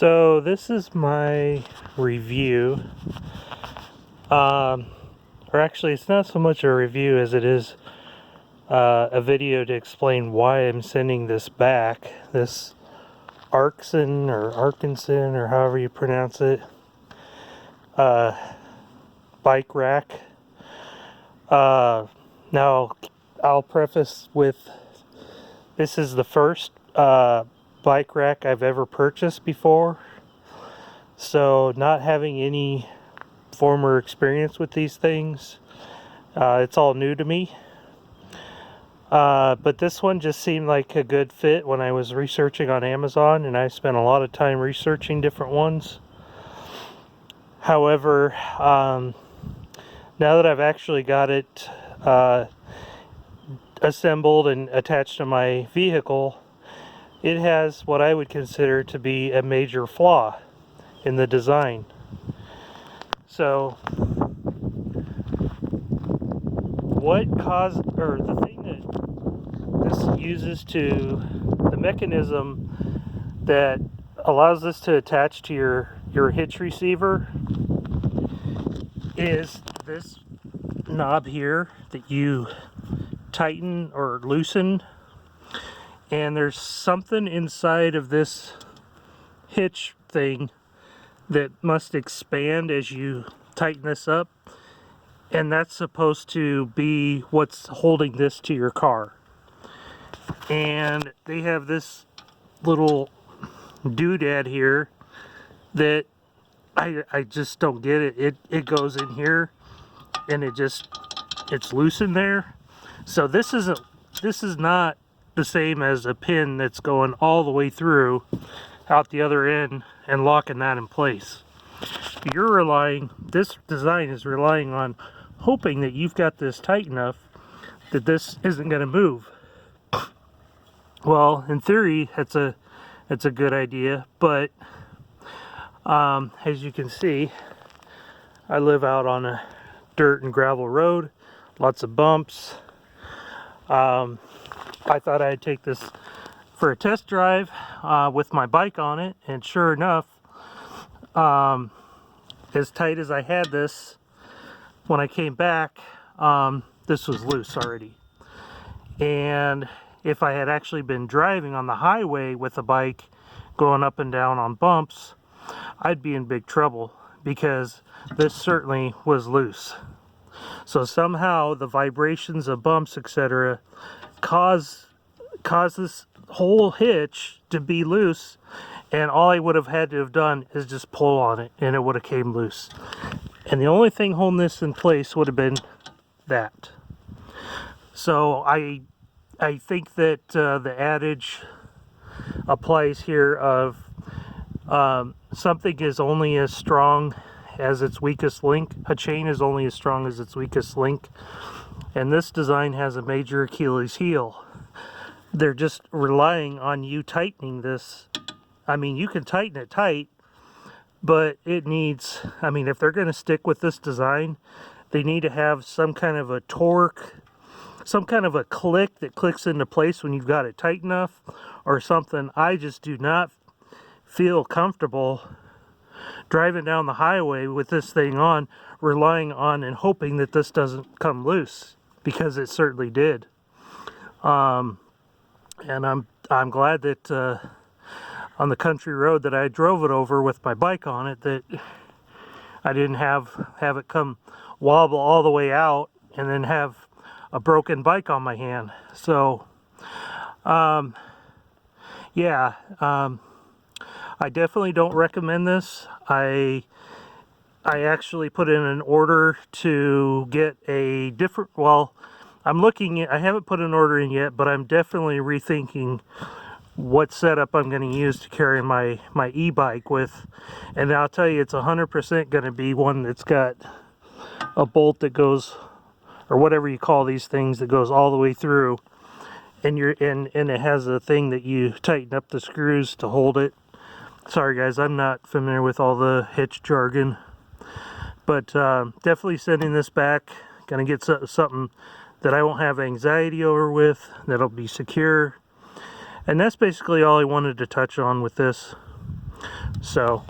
So this is my review, or actually it's not so much a review as it is a video to explain why I'm sending this back, this ARKSEN or ARKSEN or however you pronounce it, bike rack. Now I'll preface with this is the first bike rack I've ever purchased before, so not having any former experience with these things, it's all new to me. But this one just seemed like a good fit when I was researching on Amazon, and I spent a lot of time researching different ones. However, now that I've actually got it assembled and attached to my vehicle, it has what I would consider to be a major flaw in the design. So what caused, or the thing that this uses to, the mechanism that allows this to attach to your hitch receiver is this knob here that you tighten or loosen, and there's something inside of this hitch thing that must expand as you tighten this up, and that's supposed to be what's holding this to your car. And they have this little doodad here that I just don't get it. It goes in here and it's loose in there. So this is not the same as a pin that's going all the way through out the other end and locking that in place. This design is relying on hoping that you've got this tight enough that this isn't going to move. Well, in theory, it's a good idea, but as you can see, I live out on a dirt and gravel road, lots of bumps. I thought I'd take this for a test drive with my bike on it, and sure enough, as tight as I had this, when I came back, this was loose already. And if I had actually been driving on the highway with a bike going up and down on bumps, I'd be in big trouble because this certainly was loose. So somehow the vibrations of bumps, etc., cause this whole hitch to be loose, and all I would have had to have done is just pull on it and it would have came loose. And the only thing holding this in place would have been that. So I think that the adage applies here of something is only as strong as its weakest link. A chain is only as strong as its weakest link. And this design has a major Achilles heel. They're just relying on you tightening this. I mean, you can tighten it tight, but it needs, I mean, if they're going to stick with this design, they need to have some kind of a torque, some kind of a click that clicks into place when you've got it tight enough or something. I just do not feel comfortable driving down the highway with this thing on, relying on and hoping that this doesn't come loose, because it certainly did. And I'm glad that on the country road that I drove it over with my bike on it, that I didn't have it come wobble all the way out and then have a broken bike on my hand. So yeah, I definitely don't recommend this. I actually put in an order to get a different, well, I haven't put an order in yet, but I'm definitely rethinking what setup I'm going to use to carry my e-bike with. And I'll tell you, it's 100% going to be one that's got a bolt that goes, or whatever you call these things, that goes all the way through. And it has a thing that you tighten up the screws to hold it. Sorry guys, I'm not familiar with all the hitch jargon. But definitely sending this back. Gonna get something that I won't have anxiety over with, that'll be secure. And that's basically all I wanted to touch on with this. So